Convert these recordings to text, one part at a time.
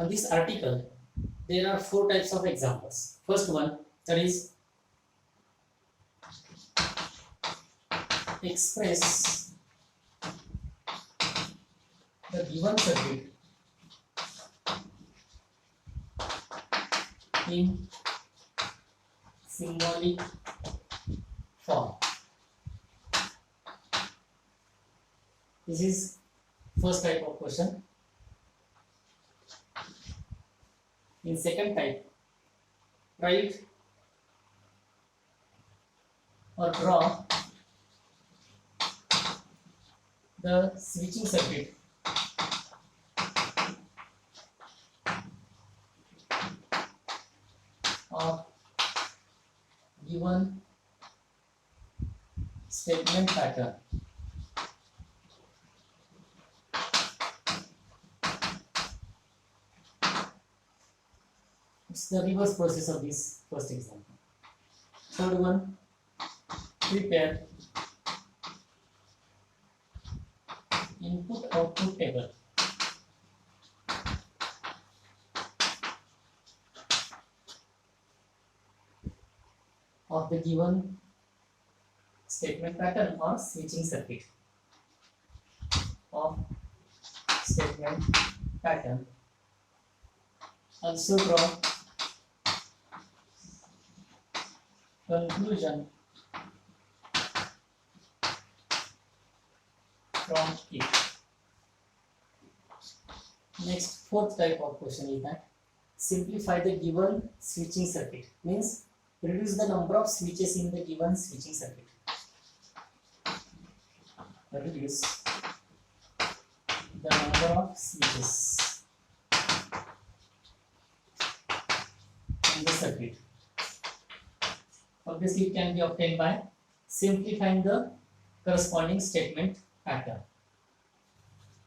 On this article, there are four types of examples. First one, that is express the given circuit in symbolic form. This is first type of question. In second type, write or draw the switching circuit of given statement pattern. It's the reverse process of this first example. Third one, prepare input output table of the given statement pattern or switching circuit of statement pattern. Also draw conclusion from it. Next, fourth type of question is that simplify the given switching circuit, means reduce the number of switches in the given switching circuit. Reduce the number of switches in the circuit. Obviously, it can be obtained by simplifying the corresponding statement pattern.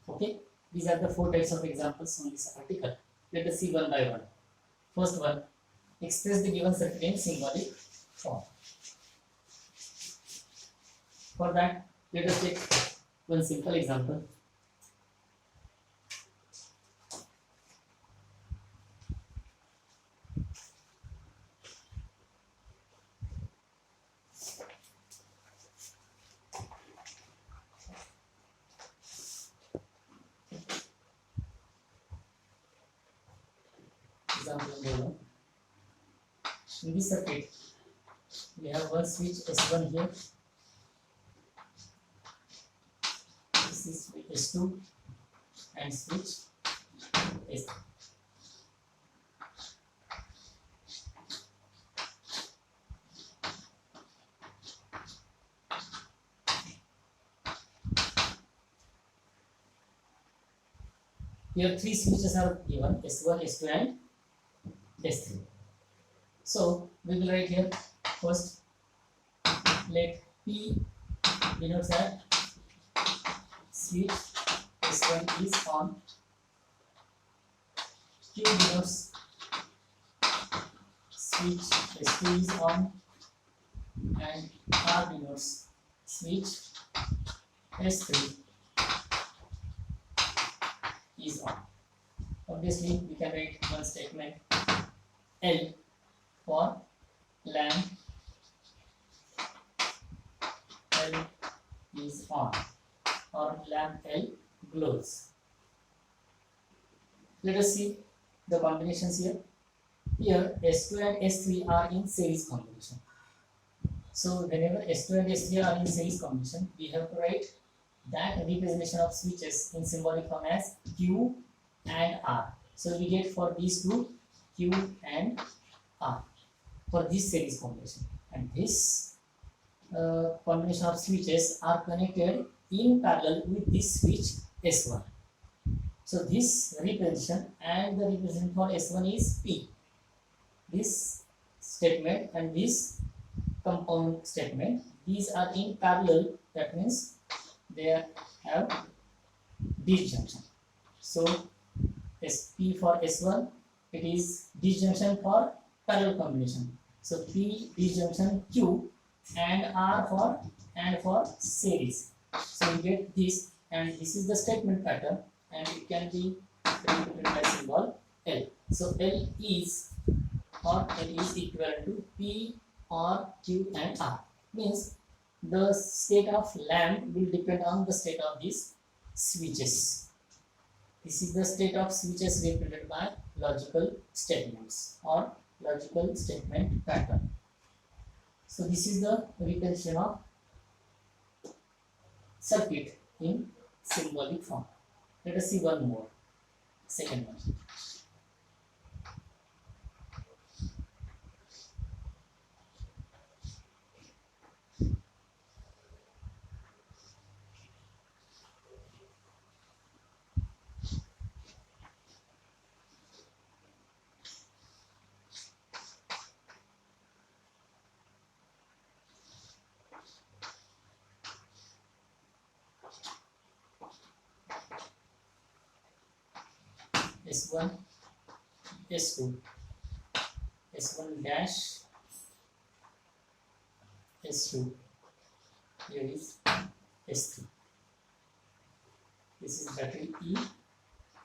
Okay, these are the four types of examples on this article. Let us see one by one. First one, express the given circuit in symbolic form. For that, let us take one simple example. Example number 1. In this circuit, we have one switch S1 here. This is switch S2 and switch S3. Here three switches are given, S1, S2 and S3. So we will write here first, let P denotes that switch S1 is on, Q denotes switch S2 is on, and R denotes switch S3 is on. Obviously, we can write one statement L for lamp L is on, or lamp L glows. Let us see the combinations here. Here S2 and S3 are in series combination. So whenever S2 and S3 are in series combination, we have to write that representation of switches in symbolic form as Q and R. So we get for these two Q and R for this series combination, and this combination of switches are connected in parallel with this switch S1. So this representation and the representation for S1 is P. This statement and this compound statement, these are in parallel. That means they have disjunction. So SP for S1, it is disjunction for parallel combination. So P disjunction Q and R for series. So we get this, and this is the statement pattern, and it can be represented by symbol L. So L is equivalent to P, R, Q and R. Means the state of lamp will depend on the state of these switches. This is the state of switches represented by logical statements or logical statement pattern. So this is the representation of circuit in symbolic form. Let us see one more. Second one. S1, S2, S1 dash, S2, here is S3. This is battery E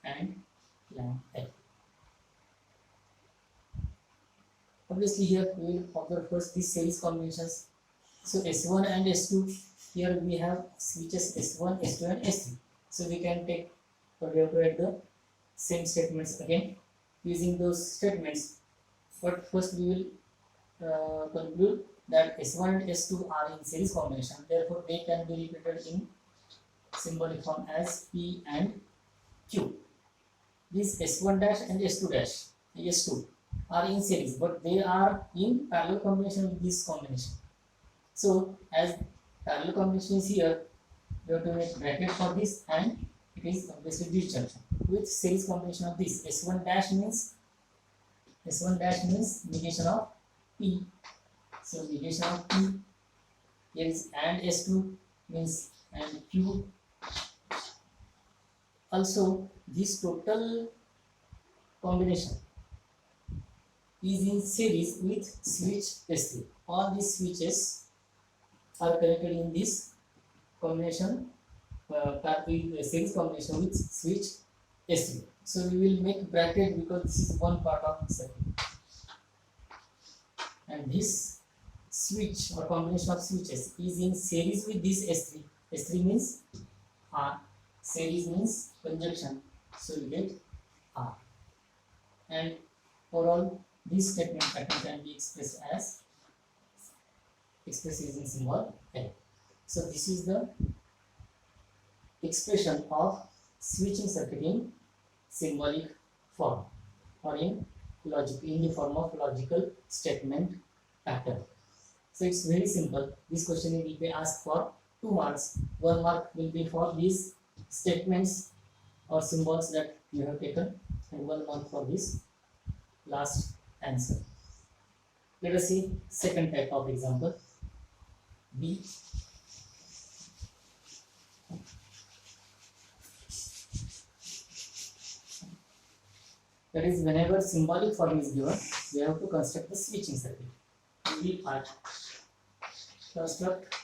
and lamp L. Obviously here we will observe first these series combinations. So S1 and S2, here we have switches S1, S2 and S3. So we can take, or we have to write the same statements again using those statements. But first we will conclude that S1 and S2 are in series combination. Therefore they can be repeated in symbolic form as P and Q. These S1 dash and S2 dash, S2 are in series, but they are in parallel combination with this combination. So as parallel combination is here, we have to make bracket for this, and it is obviously disjunction with series combination of this. S1 dash means negation of P. So negation of P. Here is and S2 means and Q. Also, this total combination is in series with switch S3. All these switches are connected in this combination, series combination with switch S3. So we will make bracket because this is one part of the circuit. And this switch or combination of switches is in series with this S3. S3 means R. Series means conjunction. So we get R. And overall, this statement pattern can be expressed using symbol L. So this is the expression of switching circuit in symbolic form or in the form of logical statement pattern. So it's very simple. This question will be asked for 2 marks. 1 mark will be for these statements or symbols that you have taken, and 1 mark for this last answer. Let us see second type of example. B. That is, whenever symbolic form is given, we have to construct the switching circuit. We are construct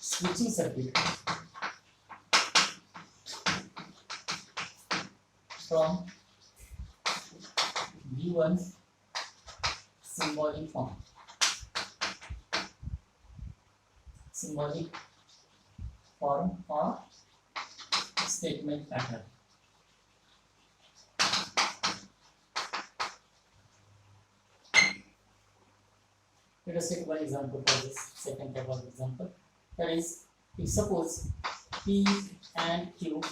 switching circuit from given symbolic form. Symbolic form or statement pattern. Let us take one example for this second type of example. That is, if suppose P and Q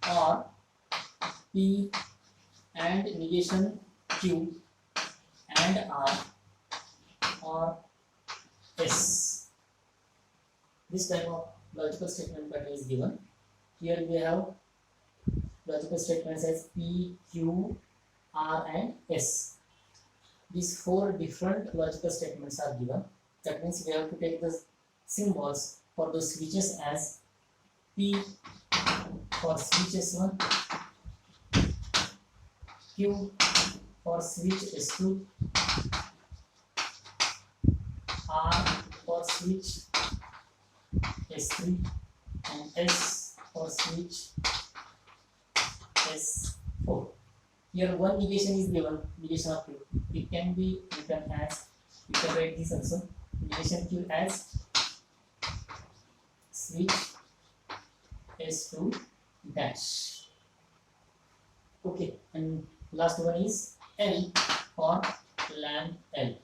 or P and negation Q and R or S. This type of logical statement pattern is given. Here we have logical statements as P, Q, R and S. These 4 different logical statements are given. That means we have to take the symbols for those switches as P for switch S1, Q for switch S2, R for switch S3, and S for switch S4. Here one negation is given, negation of Q. It can be written as, you can write this also, negation Q as switch S2 dash. Okay, and last one is L for LAN L.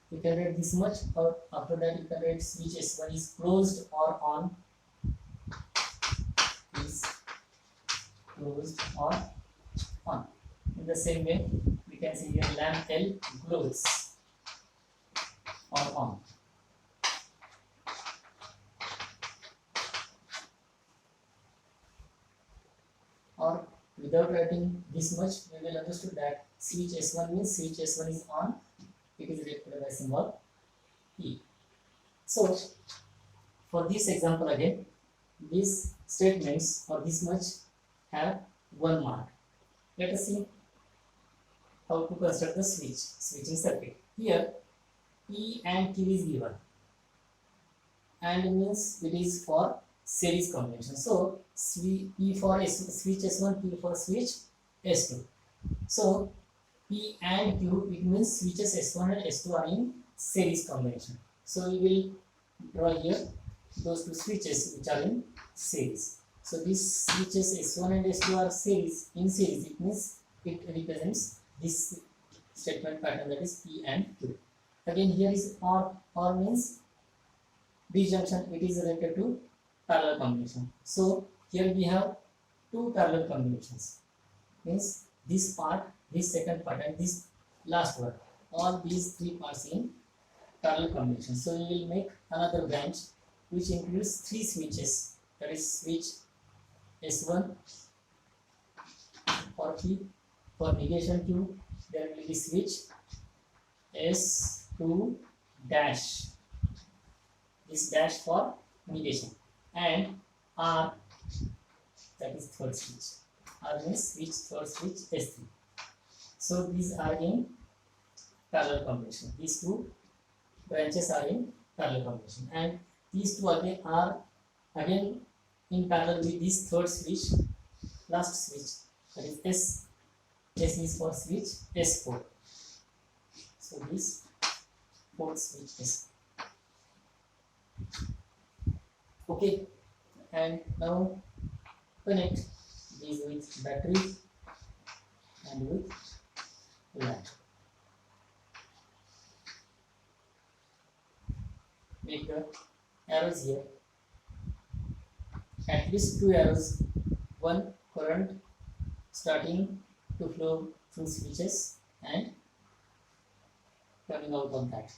You can write this much, or after that you can write switch S1 is closed or on, is closed or on. In the same way, we can see here LAN L closed or on. Or without writing this much, we will understood that switch S1 means switch S1 is on. It is written by symbol E. So for this example again, these statements or this much have 1 mark. Let us see how to construct the switching circuit. Here E and Q is given, and means it is for series combination. So E for switch S1, Q for switch S2. So P and Q, it means switches S1 and S2 are in series combination. So we will draw here those two switches which are in series. So these switches S1 and S2 are series, in series. It means it represents this statement pattern, that is P and Q. Again here is OR. OR means disjunction. It is related to parallel combination. So here we have two parallel combinations. Means this part, this second part, and this last one. All these three parts in parallel combination. So we will make another branch which includes three switches. That is switch S1 for P, for negation Q there will be switch S2 dash. This dash for negation, and R, that is third switch. R means switch, third switch S3. So these are in parallel combination. These two branches are in parallel combination, and these two again are again in parallel with this third switch, last switch, that is S. S is for switch S4. So this fourth switch is okay, and now connect these with battery and with LAN. Make the arrows here, at least two arrows, one current starting to flow through switches and coming out of that,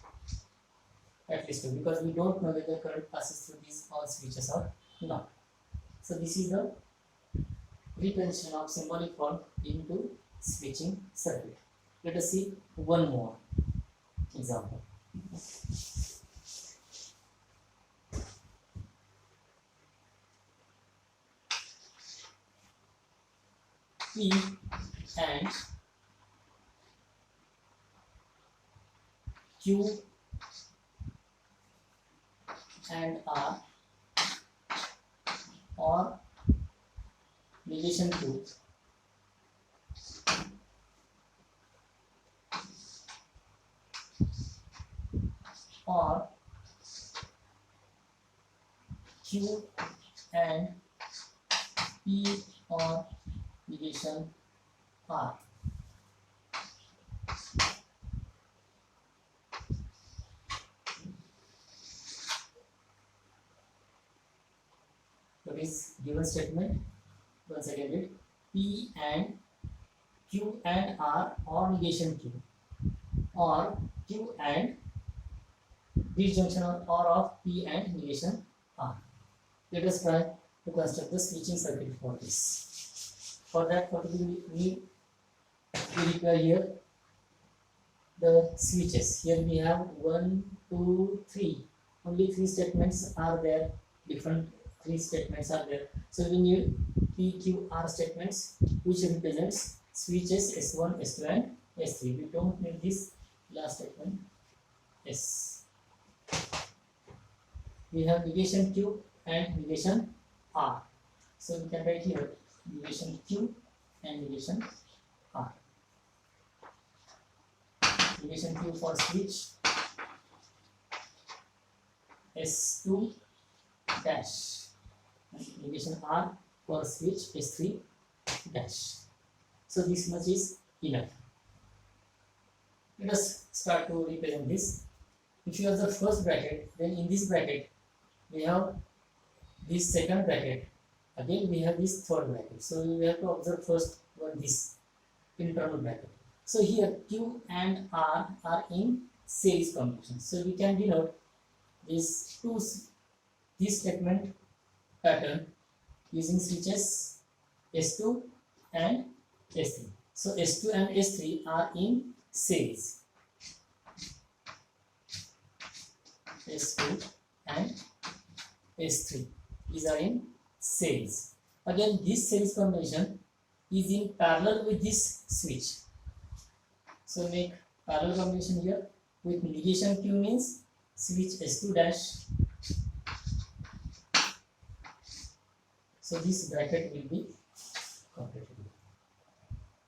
at least two, because we don't know whether current passes through these all switches or not. So this is the representation of symbolic form into switching circuit. Let us see one more example. P and Q and R, or negation Q, or Q and P, or negation R. So this given statement, once again read, P and Q and R, or negation Q, or Q and disjunction or of P and negation R. Let us try to construct the switching circuit for this. For that, we require here the switches. Here we have 1, 2, 3. Only 3 statements are there. Different 3 statements are there. So we need P, Q, R statements, which represents switches S1, S2, and S3. We don't need this last statement S. We have negation Q and negation R. So we can write here negation Q and negation R. Negation Q for switch S2 dash, and negation R for switch S3 dash. So this much is enough. Let us start to represent this. If you have the first bracket, then in this bracket we have this second bracket. Again we have this third bracket. So we have to observe first one, this internal bracket. So here Q and R are in series combination. So we can denote this statement pattern using switches S2 and S3. So S2 and S3 are in series. S2 and S3, these are in series. Again this series combination is in parallel with this switch. So make parallel combination here with negation Q means switch S2 dash. So this bracket will be completed.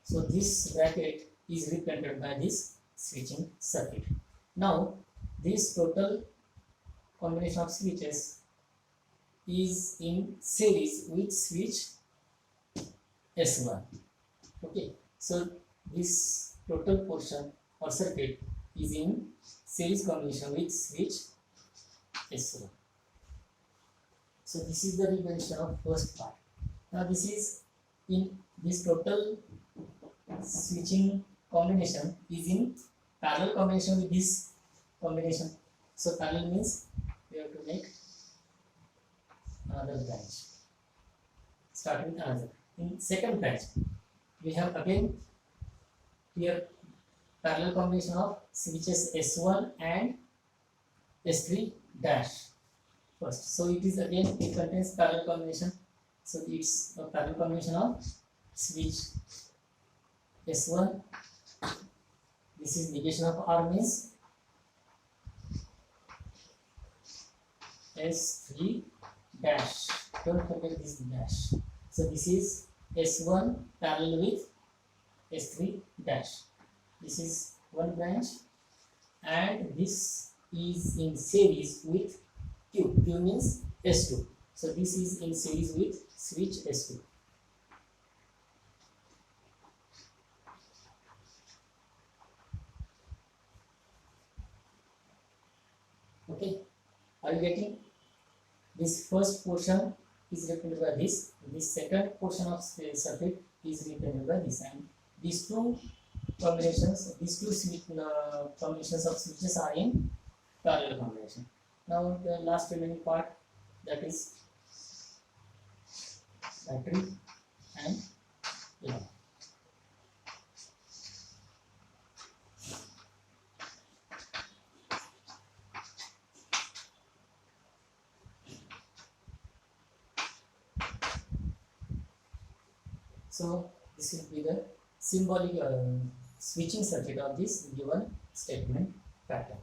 So this bracket is represented by this switching circuit. Now this total combination of switches is in series with switch S1. Okay, so this total portion or circuit is in series combination with switch S1. So this is the representation of first part. Now this is in this total switching combination is in parallel combination with this combination. So parallel means we have to make another branch. Start with another. In second branch, we have again here parallel combination of switches S1 and S3 dash first. So it is again, it contains parallel combination. So it's a parallel combination of switch S1. This is negation of R means S3 dash. Don't forget this dash. So this is S1 parallel with S3 dash. This is one branch, and this is in series with Q. Q means S2. So this is in series with switch S2. Okay, are you getting? This first portion is represented by this. This second portion of circuit is represented by this, and these two combinations, combinations of switches are in parallel combination. Now the last remaining part, that is battery and lamp. So this will be the symbolic switching circuit of this given statement pattern.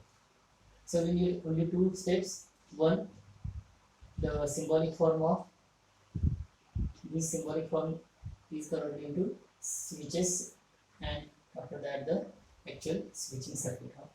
So we need only two steps. One, the symbolic form of this symbolic form is converted into switches, and after that the actual switching circuit of